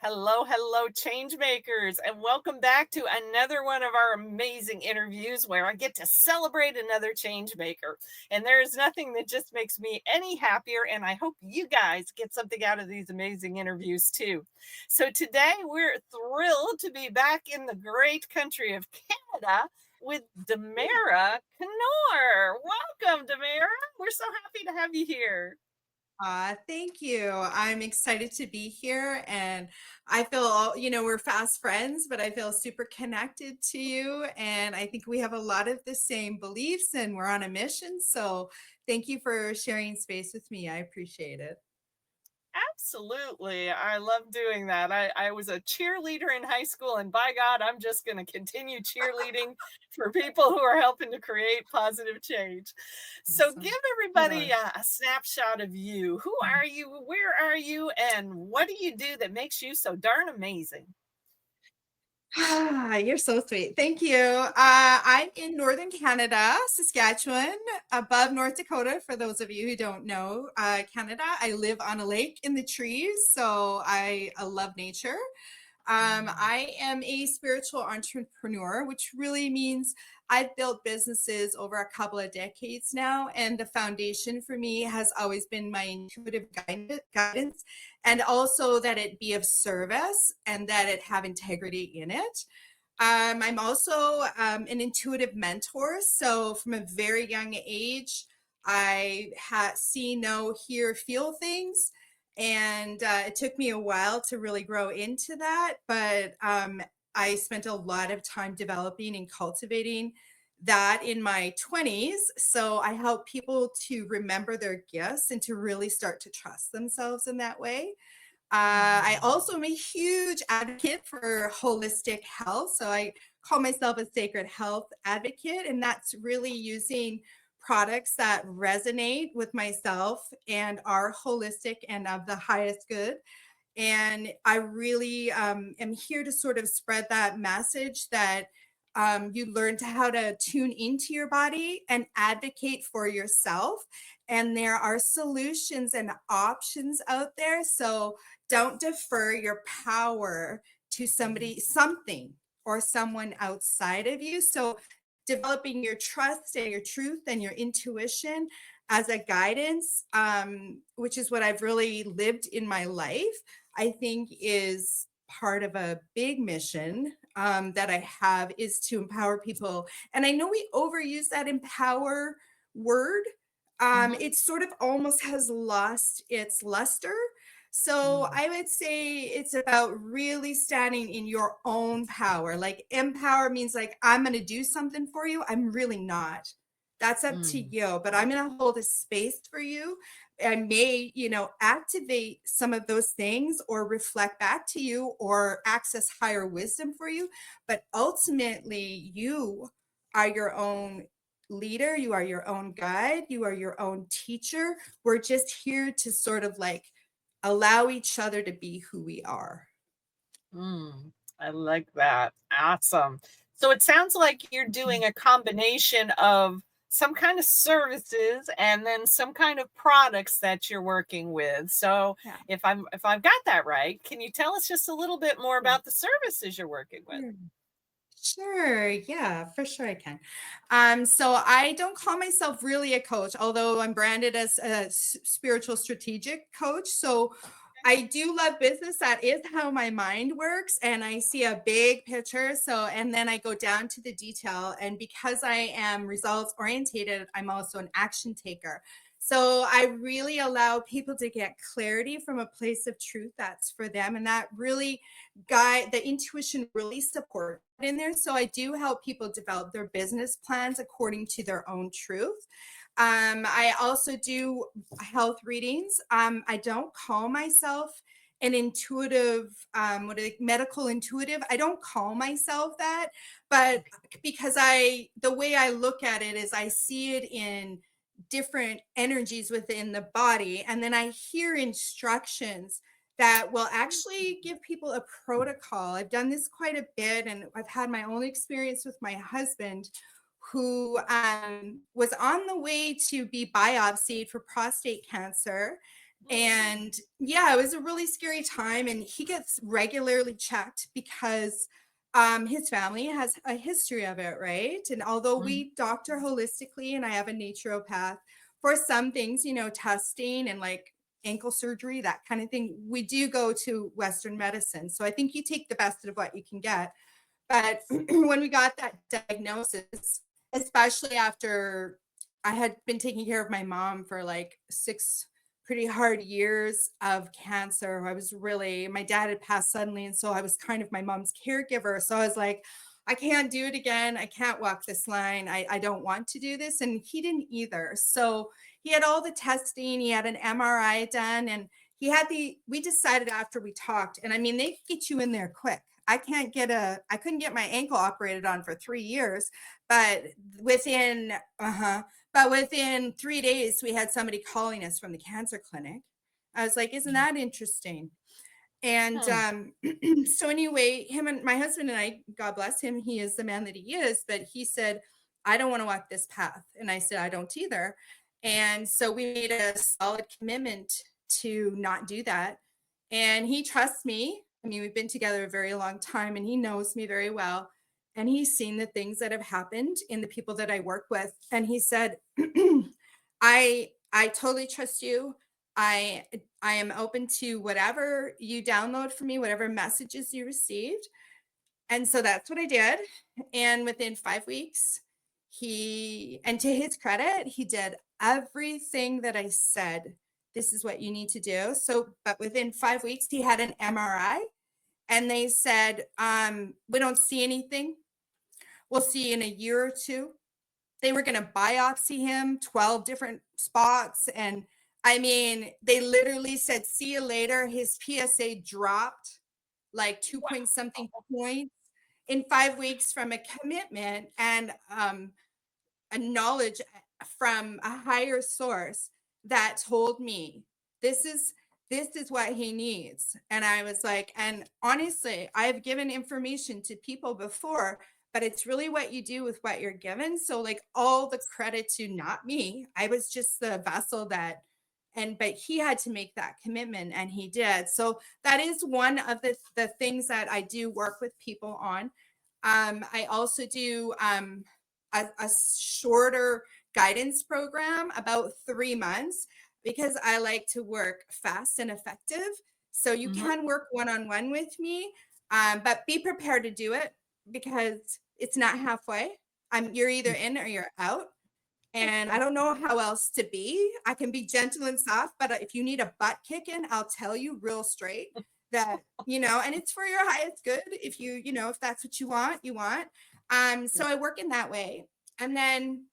Hello, hello, change makers, and welcome back to another one of our amazing interviews where I get to celebrate another change maker. And there is nothing that just makes me any happier. And I hope you guys get something out of these amazing interviews too. So today we're thrilled to be back in the great country of Canada with Damara Knorr. Welcome, Damara. We're so happy to have you here. Thank you. I'm excited to be here, and I feel, we're fast friends, but I feel super connected to you. And I think we have a lot of the same beliefs, and we're on a mission. So thank you for sharing space with me. I appreciate it. Absolutely. I love doing that. I was a cheerleader in high school, and by God, I'm just going to continue cheerleading for people who are helping to create positive change. So, give Awesome. Right everybody on. a snapshot of you. Who are you? Where are you? And what do you do that makes you so darn amazing? You're so sweet. Thank you. I'm in Northern Canada, Saskatchewan, above North Dakota. For those of you who don't know, Canada, I live on a lake in the trees, so I love nature. I am a spiritual entrepreneur, which really means I've built businesses over a couple of decades now. And the foundation for me has always been my intuitive guidance, and also that it be of service and that it have integrity in it. I'm also an intuitive mentor. So from a very young age, I see, know, hear, feel things. And it took me a while to really grow into that. But I spent a lot of time developing and cultivating that in my 20s. So I help people to remember their gifts and to really start to trust themselves in that way. I also am a huge advocate for holistic health. So I call myself a sacred health advocate, and that's really using products that resonate with myself and are holistic and of the highest good. And I really am here to sort of spread that message that you learn to how to tune into your body and advocate for yourself. And there are solutions and options out there. So don't defer your power to something, or someone outside of you. So developing your trust and your truth and your intuition as a guidance, which is what I've really lived in my life, I think is part of a big mission that I have, is to empower people. And I know we overuse that empower word. Mhm. It sort of almost has lost its luster. So Mm. I would say it's about really standing in your own power. Like empower means like, I'm going to do something for you. I'm really not. That's up to Mm. you, but I'm going to hold a space for you. I may, activate some of those things or reflect back to you or access higher wisdom for you. But ultimately, you are your own leader. You are your own guide. You are your own teacher. We're just here to sort of like allow each other to be who we are. Mm. I like that. Awesome. So it sounds like you're doing a combination of some kind of services and then some kind of products that you're working with. So Yeah. if I've got that right, can you tell us just a little bit more Sure. about the services you're working with? Sure. Sure, yeah, for sure I can. So I don't call myself really a coach, although I'm branded as a spiritual strategic coach. So I do love business. That is how my mind works, and I see a big picture. So, and then I go down to the detail. And because I am results orientated, I'm also an action taker. So I really allow people to get clarity from a place of truth that's for them, and that really guide the intuition really support in there. So I do help people develop their business plans according to their own truth. I also do health readings. I don't call myself an intuitive, medical intuitive. I don't call myself that, but because the way I look at it is I see it in different energies within the body, and then I hear instructions that will actually give people a protocol. I've done this quite a bit, and I've had my own experience with my husband, who was on the way to be biopsied for prostate cancer. And yeah, it was a really scary time. And he gets regularly checked because his family has a history of it, right? And although Mhm. we doctor holistically and I have a naturopath, for some things, you know, testing and like ankle surgery, that kind of thing, we do go to Western medicine. So I think you take the best of what you can get. But when we got that diagnosis, especially after I had been taking care of my mom for like 6 pretty hard years of cancer, I was really, my dad had passed suddenly. And so I was kind of my mom's caregiver. So I was like, I can't do it again. I can't walk this line. I don't want to do this. And he didn't either. So he had all the testing, he had an MRI done, and he had we decided after we talked, and I mean, they get you in there quick. I couldn't get my ankle operated on for 3 years, but within, but within 3 days, we had somebody calling us from the cancer clinic. I was like, isn't that interesting? And Hmm. so anyway, him and my husband and I, God bless him, he is the man that he is, but he said, I don't want to walk this path. And I said, I don't either. And so we made a solid commitment to not do that. And he trusts me. I mean, we've been together a very long time and he knows me very well. And he's seen the things that have happened in the people that I work with. And he said, I totally trust you. I I am open to whatever you download for me, whatever messages you received. And so that's what I did. And within 5 weeks, and to his credit, he did everything that I said. This is what you need to do. So, but within 5 weeks, he had an MRI and they said, we don't see anything. We'll see you in a year or two. They were going to biopsy him 12 different spots. And I mean, they literally said, see you later. His PSA dropped like 2 point something points in 5 weeks from a commitment and a knowledge from a higher source that told me this is this is what he needs. And I was like, and honestly, I've given information to people before, but it's really what you do with what you're given. So like all the credit to not me. I was just the vessel that, and but he had to make that commitment and he did. So that is one of the things that I do work with people on. I also do a shorter guidance program, about 3 months, because I like to work fast and effective. So you Mhm. can work one on one with me, but be prepared to do it because it's not halfway. You're either in or you're out. And I don't know how else to be. I can be gentle and soft, but if you need a butt kicking, I'll tell you real straight that, and it's for your highest good. If if that's what you want, you want. So I work in that way. And then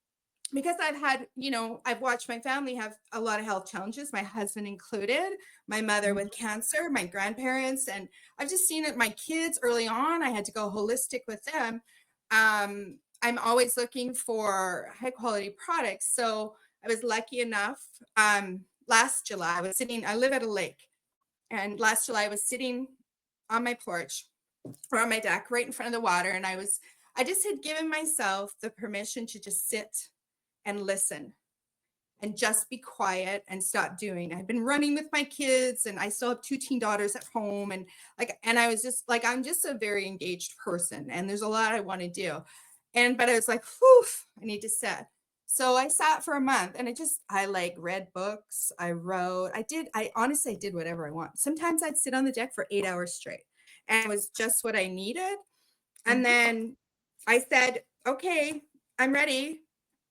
because I've watched my family have a lot of health challenges, my husband included, my mother with Mhm. cancer, my grandparents, and I've just seen it. My kids early on, I had to go holistic with them. I'm always looking for high quality products. So I was lucky enough. Last July, I live at a lake, and last July I was sitting on my porch or on my deck right in front of the water. And I just had given myself the permission to just sit and listen and just be quiet and stop doing. I've been running with my kids and I still have two teen daughters at home. And I was just like, I'm just a very engaged person and there's a lot I want to do. But I was like, whew, I need to sit. So I sat for a month and I like read books. I wrote, I honestly did whatever I want. Sometimes I'd sit on the deck for 8 hours straight and it was just what I needed. And Mhm. then I said, okay, I'm ready.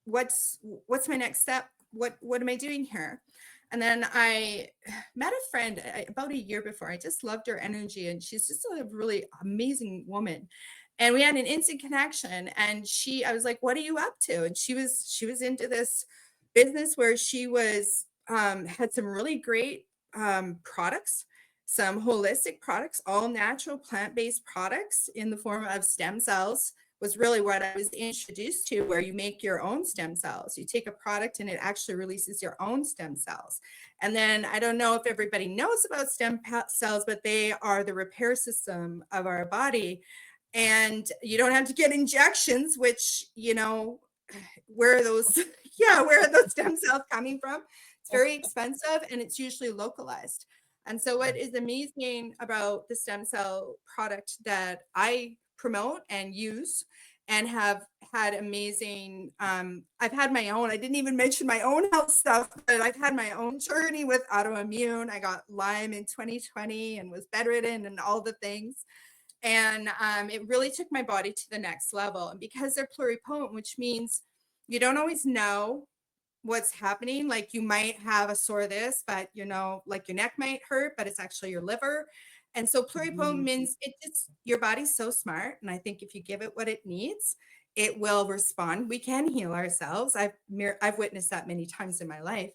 What's my next step? What am I doing here? And then I met a friend about a year before. I just loved her energy and she's just a really amazing woman. And we had an instant connection and I was like, what are you up to? And she was into this business where she was had some really great products, some holistic products, all natural plant-based products in the form of stem cells was really what I was introduced to, where you make your own stem cells. You take a product and it actually releases your own stem cells. And then I don't know if everybody knows about cells, but they are the repair system of our body. And you don't have to get injections, which, where are those, yeah, where are those stem cells coming from? It's very expensive and it's usually localized. And so what is amazing about the stem cell product that I promote and use and have had amazing I've had my own, I didn't even mention my own health stuff, but I've had my own journey with autoimmune. I got Lyme in 2020 and was bedridden and all the things. And it really took my body to the next level. And because they're pluripotent, which means you don't always know what's happening. Like you might have a sore this, but like your neck might hurt, but it's actually your liver. And so pluripotent Mhm. means it just your body's so smart. And I think if you give it what it needs, it will respond. We can heal ourselves. I've witnessed that many times in my life.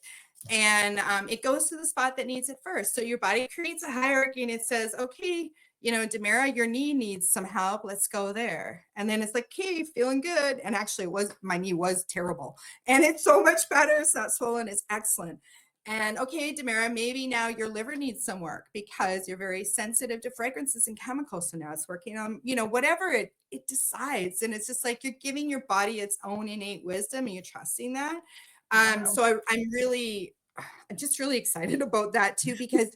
And it goes to the spot that needs it first. So your body creates a hierarchy and it says, okay, Damara, your knee needs some help. Let's go there. And then it's like, okay, feeling good. And actually my knee was terrible and it's so much better. It's not swollen. It's excellent. And okay, Damara, maybe now your liver needs some work because you're very sensitive to fragrances and chemicals. So now it's working on, whatever it decides. And it's just like you're giving your body its own innate wisdom and you're trusting that. Wow. So I'm just really excited about that too, because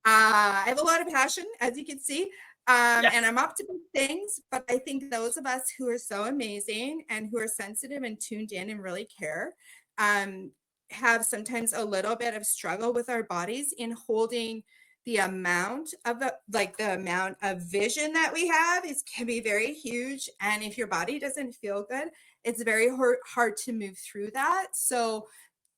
I have a lot of passion, as you can see, and Yes. I'm up to big things. But I think those of us who are so amazing and who are sensitive and tuned in and really care um, have sometimes a little bit of struggle with our bodies in holding the amount of the amount of vision that we have is can be very huge. And if your body doesn't feel good, it's very hard to move through that. So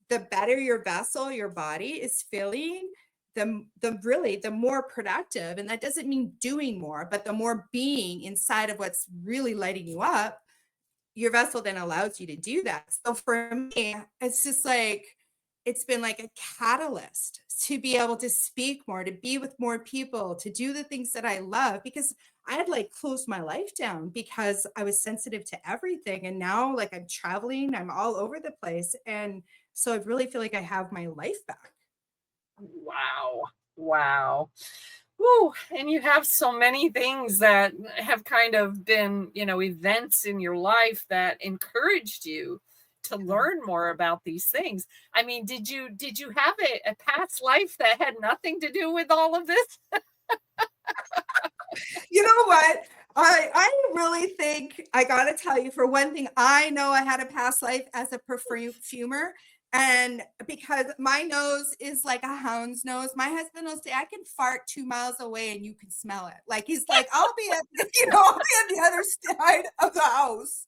the better your vessel, your body is feeling, the more productive. And that doesn't mean doing more, but the more being inside of what's really lighting you up, your vessel then allows you to do that. So for me, it's just like it's been like a catalyst to be able to speak more, to be with more people, to do the things that I love, because I had like closed my life down because I was sensitive to everything. And now like I'm traveling, I'm all over the place. And so I really feel like I have my life back. Wow. Wow. Woo. And you have so many things that have kind of been, events in your life that encouraged you to learn more about these things. I mean, did you have a past life that had nothing to do with all of this? You know what? I really think I gotta tell you, for one thing, I know I had a past life as a perfumer. And because my nose is like a hound's nose, my husband will say I can fart 2 miles away and you can smell it. Like he's like, I'll be at I'll be at the other side of the house.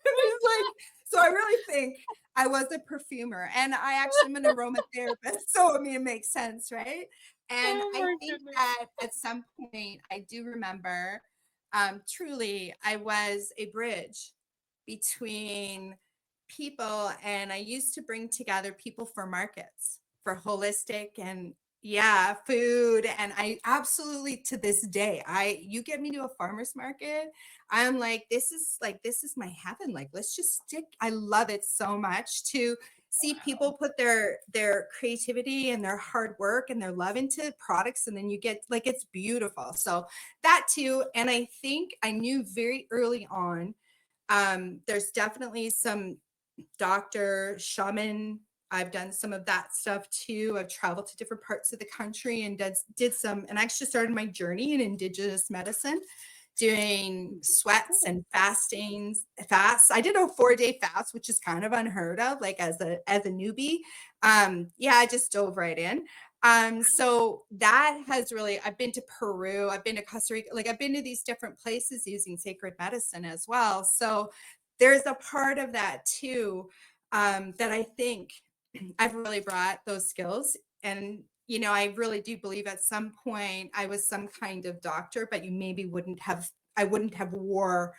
And he's like, so I really think I was a perfumer and I actually am an aromatherapist. So I mean it makes sense, right? And Oh I my think goodness. that at some point, I do remember truly, I was a bridge between people, and I used to bring together people for markets, for holistic and yeah, food. And I absolutely to this day, you get me to a farmer's market, I'm like, this is my heaven. Like, let's just stick. I love it so much to see people Wow. put their creativity and their hard work and their love into products, and then you get like it's beautiful. So that too. And I think I knew very early on there's definitely some doctor shaman. I've done some of that stuff too. I've traveled to different parts of the country and did some, and I actually started my journey in indigenous medicine doing sweats and fasts. I did a 4-day fast, which is kind of unheard of, like as a newbie. Yeah, I just dove right in. So that has really, I've been to Peru, I've been to Costa Rica, like I've been to these different places using sacred medicine as well. So there's a part of that too, that I think I've really brought those skills. And I really do believe at some point I was some kind of doctor, but you maybe I wouldn't have wore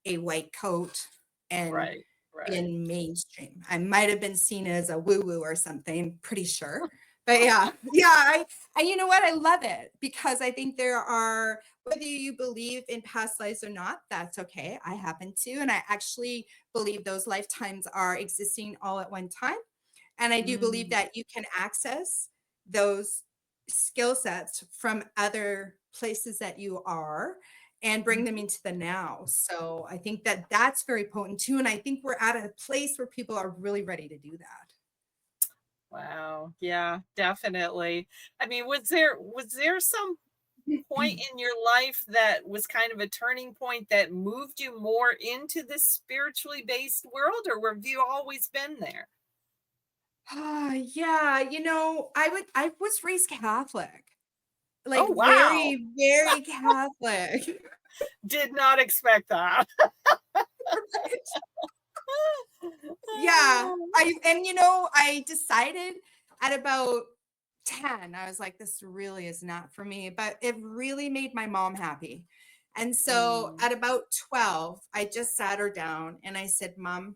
a white coat and Right. Right. been mainstream. I might have been seen as a woo-woo or something, pretty sure. But yeah, yeah, you know what? I love it because I think there are, whether you believe in past lives or not, that's okay. I happen to, and I actually believe those lifetimes are existing all at one time. And I do believe Mm. that you can access those skill sets from other places that you are and bring them Mhm. into the now. So I think that that's very potent too. And I think we're at a place where people are really ready to do that. Wow. Yeah, definitely. I mean, was there some point in your life that was kind of a turning point that moved you more into this spiritually based world, or have you always been there? Yeah, I was raised Catholic, like Oh, wow. very, very Catholic. Did not expect that. Yeah, I decided at about 10, I was like, this really is not for me, but it really made my mom happy. And so Mm, at about 12, I just sat her down and I said, Mom,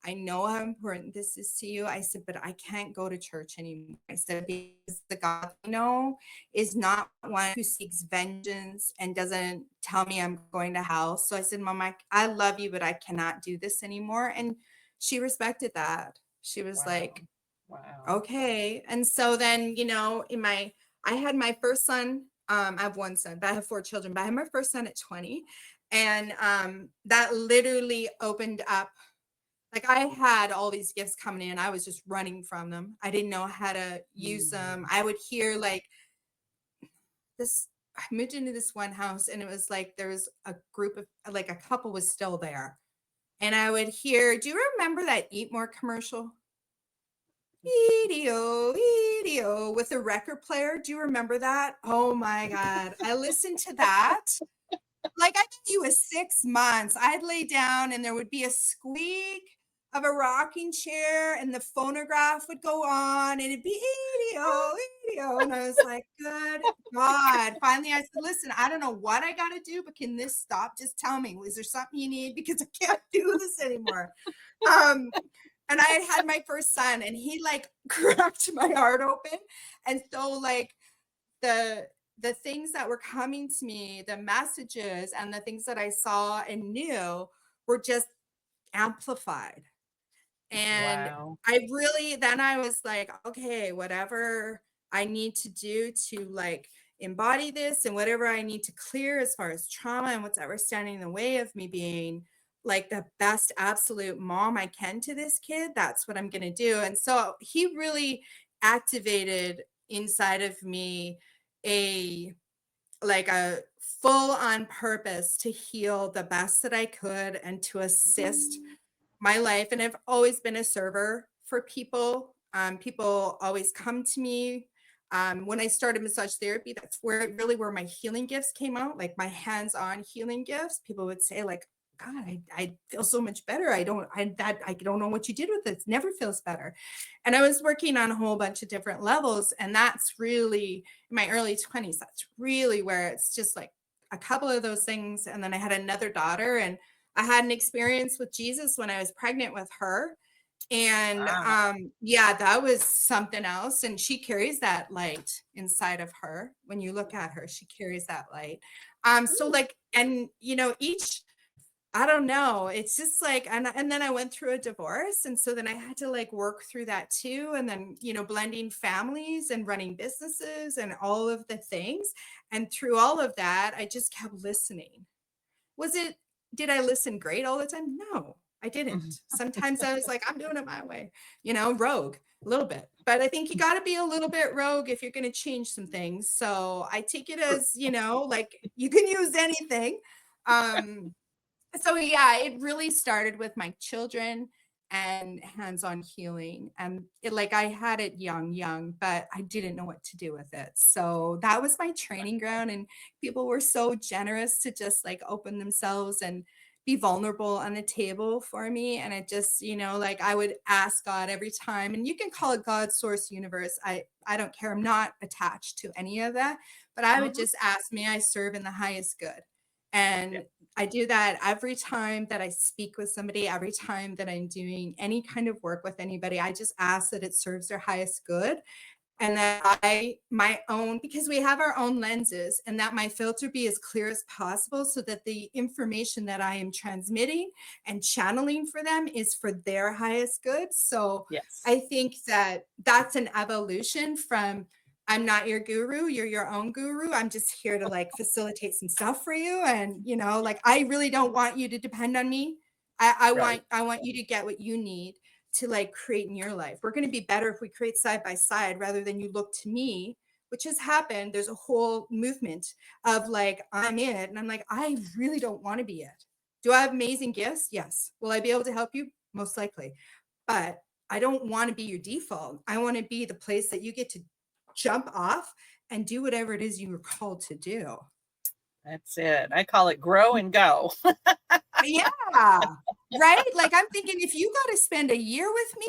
I know how important this is to you. I said, but I can't go to church anymore. I said, because the God I know is not one who seeks vengeance and doesn't tell me I'm going to hell. So I said, Mom, I love you, but I cannot do this anymore. And she respected that. She was wow. like, Wow. okay. And so then, I had my first son. I have one son, but I have four children, but I had my first son at 20. And that literally opened up, like I had all these gifts coming in. I was just running from them. I didn't know how to use them. Mm, I would hear like this. I moved into this one house and it was like there was a group of, like, a couple was still there. And I would hear, do you remember that Eat More commercial? Video, video with a record player. Do you remember that? Oh my God. I listened to that. Like, I think it was 6 months. I'd lay down and there would be a squeak of a rocking chair and the phonograph would go on and it'd be video, video. And I was like, good God. Finally, I said, listen, I don't know what I got to do, but can this stop? Just tell me, is there something you need? Because I can't do this anymore. Um, and I had my first son and he like cracked my heart open. And so like the the things that were coming to me, the messages and the things that I saw and knew were just amplified. And wow. then I was like, okay, whatever I need to do to like embody this and whatever I need to clear as far as trauma and whatever standing in the way of me being like the best absolute mom I can to this kid, that's what I'm going to do. And so he really activated inside of me a a full on purpose to heal the best that I could and to assist my life. And I've always been a server for people. People always come to me. When I started massage therapy, that's where my healing gifts came out, like my hands-on healing gifts. People would say, like, God, I feel so much better. I don't know what you did with it. It never feels better. And I was working on a whole bunch of different levels. And that's really in my early 20s. That's really where it's just like a couple of those things. And then I had another daughter and I had an experience with Jesus when I was pregnant with her. And Wow. yeah, that was something else. And she carries that light inside of her. When you look at her, she carries that light. So like, and each, I don't know, it's just like, and then I went through a divorce. And so then I had to like work through that too. And then, blending families and running businesses and all of the things. And through all of that, I just kept listening. Was it Did I listen great all the time? No, I didn't. Sometimes I was like, I'm doing it my way, rogue a little bit. But I think you got to be a little bit rogue if you're going to change some things. So I take it as, like you can use anything. Um, so yeah, it really started with my children and hands-on healing. And like I had it young, but I didn't know what to do with it. So that was my training ground. And people were so generous to just like open themselves and be vulnerable on the table for me. And it just, like I would ask God every time, and you can call it God, source, universe. I don't care. I'm not attached to any of that, but I would Mhm. just ask, may I serve in the highest good? Yeah. And I do that every time that I speak with somebody, every time that I'm doing any kind of work with anybody. I just ask that it serves their highest good and that my own, because we have our own lenses, and that my filter be as clear as possible so that the information that I am transmitting and channeling for them is for their highest good. So Yes. I think that that's an evolution from, I'm not your guru, you're your own guru. I'm just here to like facilitate some stuff for you. And like I really don't want you to depend on me. I Right. want you to get what you need to like create in your life. We're going to be better if we create side by side rather than you look to me, which has happened. There's a whole movement of like, I'm it. And I'm like, I really don't want to be it. Do I have amazing gifts? Yes. Will I be able to help you? Most likely. But I don't want to be your default. I want to be the place that you get to jump off and do whatever it is you were called to do. That's it. I call it grow and go. Yeah. Right? Like I'm thinking if you got to spend a year with me,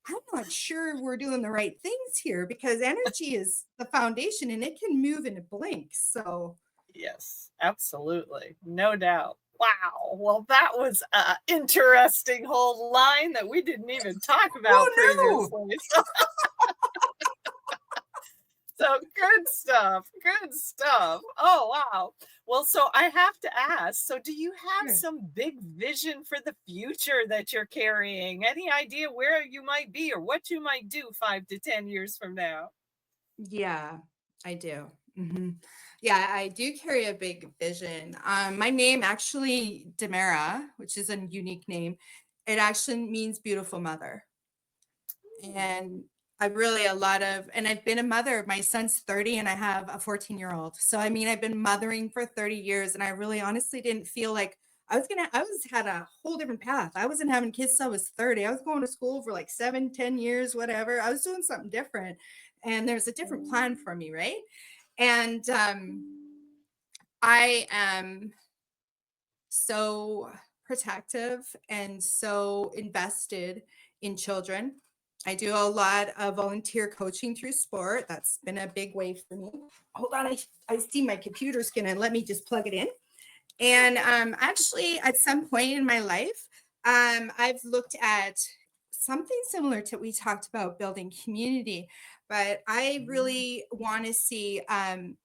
I'm not sure we're doing the right things here because energy is the foundation and it can move in a blink. So, Yes, absolutely. No doubt. Wow. Well, that was a interesting whole line that we didn't even talk about oh no. previously. So good stuff. Good stuff. Oh, wow. Well, so I have to ask, so do you have Sure. some big vision for the future that you're carrying? Any idea where you might be or what you might do 5 to 10 years from now? Yeah, I do. Yeah, I do carry a big vision. My name actually, Damara, which is a unique name, it actually means beautiful mother. And I've really a lot of, and I've been a mother. My son's 30 and I have a 14-year-old. So, I mean, I've been mothering for 30 years and I really honestly didn't feel like I was had a whole different path. I wasn't having kids till I was 30. I was going to school for like 7, 10 years, whatever. I was doing something different. And there's a different plan for me, right? And I am so protective and so invested in children. I do a lot of volunteer coaching through sport. That's been a big way for me. Hold on, I see my computer's gonna let me just plug it in. And actually, at some point in my life, I've looked at something similar to what we talked about building community, but I really want to see an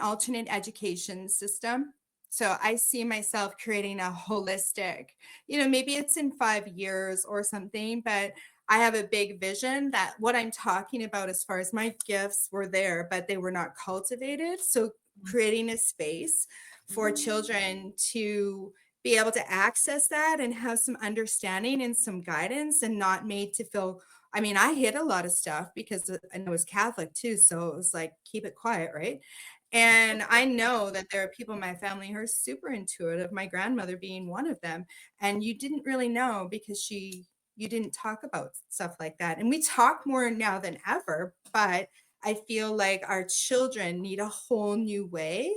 alternate education system. So I see myself creating a holistic, maybe it's in 5 years or something, but I have a big vision that what I'm talking about as far as my gifts were there, but they were not cultivated. So creating a space for children to be able to access that and have some understanding and some guidance and not made to feel. I mean, I hid a lot of stuff because I was Catholic too. So it was like, keep it quiet, right? And I know that there are people in my family who are super intuitive, my grandmother being one of them. And you didn't really know because you didn't talk about stuff like that. And we talk more now than ever, but I feel like our children need a whole new way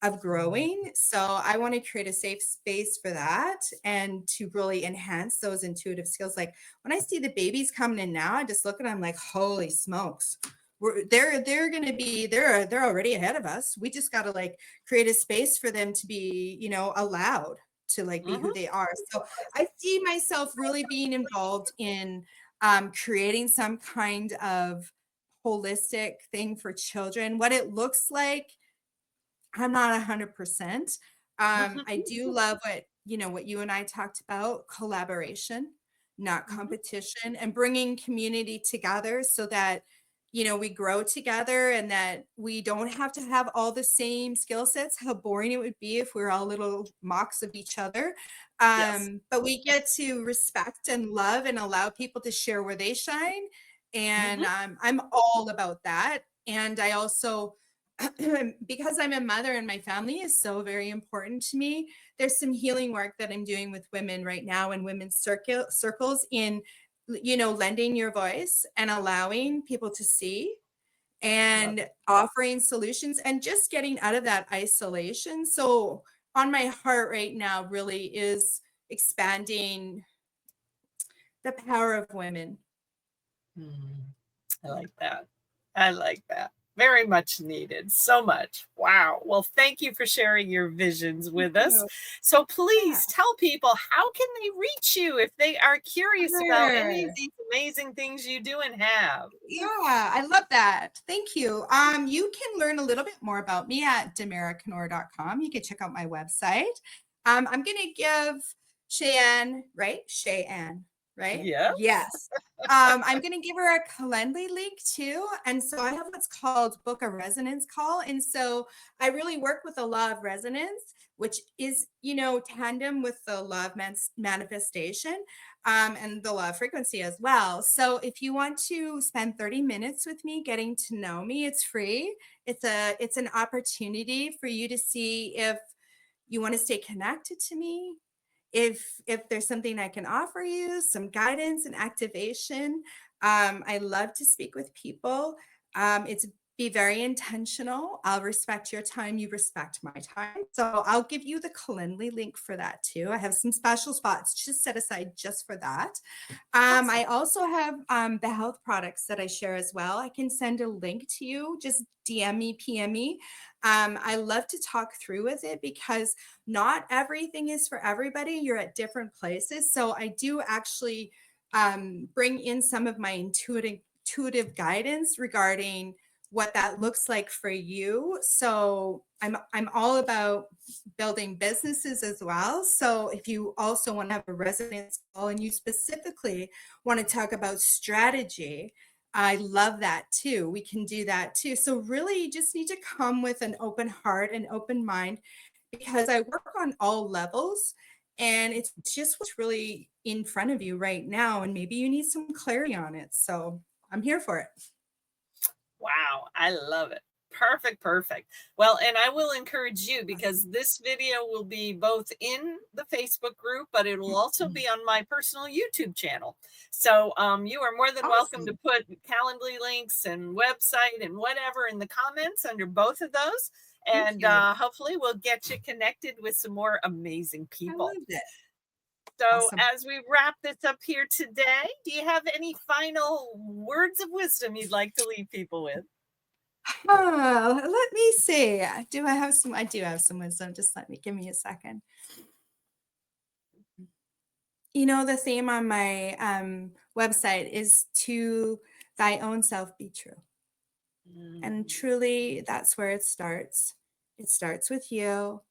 of growing. So I want to create a safe space for that and to really enhance those intuitive skills. Like when I see the babies coming in now, I just look at them like, holy smokes. They're going to be they're already ahead of us. We just got to like create a space for them to be, allowed to like be who Mhm. they are. So I see myself really being involved in creating some kind of holistic thing for children. What it looks like, I'm not 100%. I do love what you and I talked about, collaboration, not Mhm. competition, and bringing community together so that, we grow together and that we don't have to have all the same skill sets. How boring it would be if we were all little mocks of each other. Yes. But we get to respect and love and allow people to share where they shine. And Mhm. I'm all about that. And I also, because I'm a mother and my family is so very important to me, there's some healing work that I'm doing with women right now in women's circles in, lending your voice and allowing people to see Love and it. offering solutions and just getting out of that isolation. So on my heart right now really is expanding the power of women. Mm. I like that. I like that. Very much needed. So much. Wow. Well, thank you for sharing your visions Thank with us. you. So Yeah. please tell people how can they reach you if they are curious about any of Sure. these amazing things you do and have. Yeah, I love that. Thank you. You can learn a little bit more about me at damaraknor.com. You can check out my website. I'm going to give Cheyenne, right? Cheyenne. right? Yes. Yes. I'm going to give her a Calendly link too. And so I have what's called book a resonance call. And so I really work with the law of resonance, which is, tandem with the law of manifestation, and the law of frequency as well. So if you want to spend 30 minutes with me getting to know me, it's free. It's an opportunity for you to see if you want to stay connected to me, if there's something I can offer you, some guidance and activation. I love to speak with people. It's be very intentional. I'll respect your time. You respect my time. So I'll give you the Calendly link for that too. I have some special spots just set aside just for that. Awesome. I also have the health products that I share as well. I can send a link to you. Just DM me, PM me. I love to talk through with it because not everything is for everybody. You're at different places. So I do actually bring in some of my intuitive guidance regarding what that looks like for you. So I'm all about building businesses as well. So if you also want to have a resonance call and you specifically want to talk about strategy, I love that too. We can do that too. So really you just need to come with an open heart and open mind, because I work on all levels and it's just what's really in front of you right now. And maybe you need some clarity on it. So I'm here for it. Wow, I love it. Perfect, perfect. Well, and I will encourage you because this video will be both in the Facebook group, but it will also be on my personal YouTube channel. So you are more than welcome to Awesome. put Calendly links and website and whatever in the comments under both of those. Thank And you. hopefully we'll get you connected with some more amazing I people. loved it. So, Awesome. as we wrap this up here today, do you have any final words of wisdom you'd like to leave people with? Oh, let me see. Do I have some? I do have some wisdom. Just give me a second. The theme on my website is to thy own self be true. And Mm, truly, that's where it starts. It starts with you.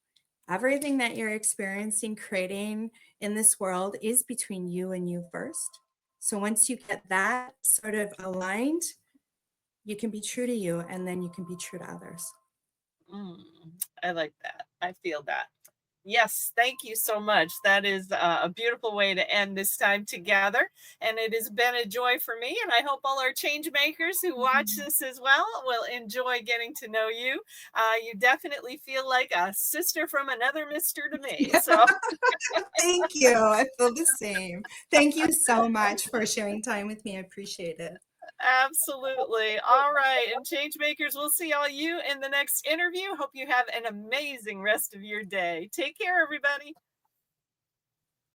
Everything that you're experiencing, creating in this world is between you and you first. So once you get that sort of aligned, you can be true to you and then you can be true to others. mm, I like that. I feel that. Yes, thank you so much. That is a beautiful way to end this time together. And it has been a joy for me. And I hope all our change makers who watch Mhm. this as well will enjoy getting to know you. You definitely feel like a sister from another mister to me. So, Thank you. I feel the same. Thank you so much for sharing time with me. I appreciate it. absolutely. All right. And change makers, we'll see all you in the next interview. Hope you have an amazing rest of your day. Take care, everybody.